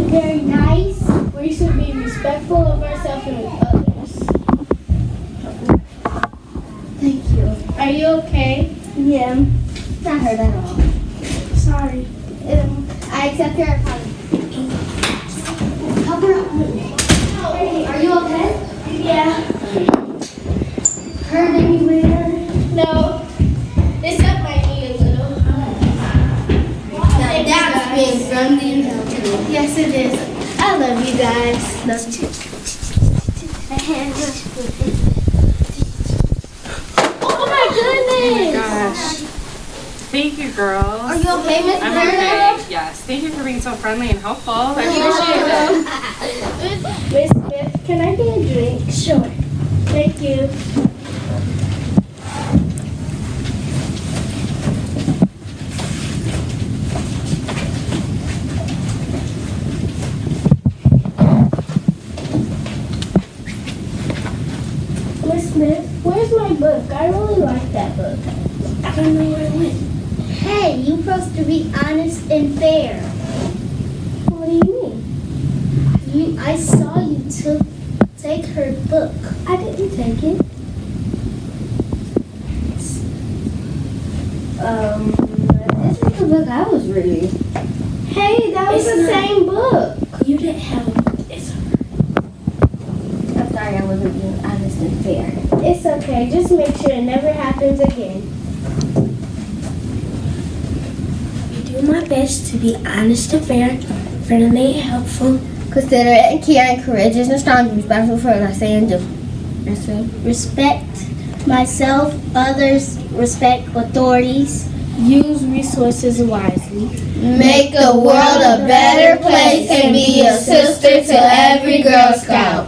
very nice. We should be respectful of ourselves and others. Thank you. Are you okay? Yeah. Not hurt at all. Sorry. I accept your apology. Cover up. Hey, are you okay? Yeah. Hurt anywhere? No. It's up my knee a little. Now that's being friendly and helpful. Yes, it is. I love you guys. Love you. Oh my goodness. Gosh. Thank you, girls. Are you okay, Miss I'm Turner? okay. Yes. Thank you for being so friendly and helpful. I appreciate it. Miss Smith, can I get a drink? Sure. Thank you. Miss Smith, where's my book? I really like that book. I don't know where it went. Hey, you're supposed to be honest and fair. What do you mean? I saw you take her book. I didn't take it. This is the book I was reading. Hey, that was It's the not. same book. You didn't have it. It's I'm sorry, I wasn't being honest and fair. It's okay. Just make sure it never happens again. I do my best to be honest and fair, friendly and helpful, considerate and caring, courageous and strong, respectful for what I say and do. Respect myself, others, respect authorities. Use resources wisely. Make the world a better place and be a sister to every Girl Scout.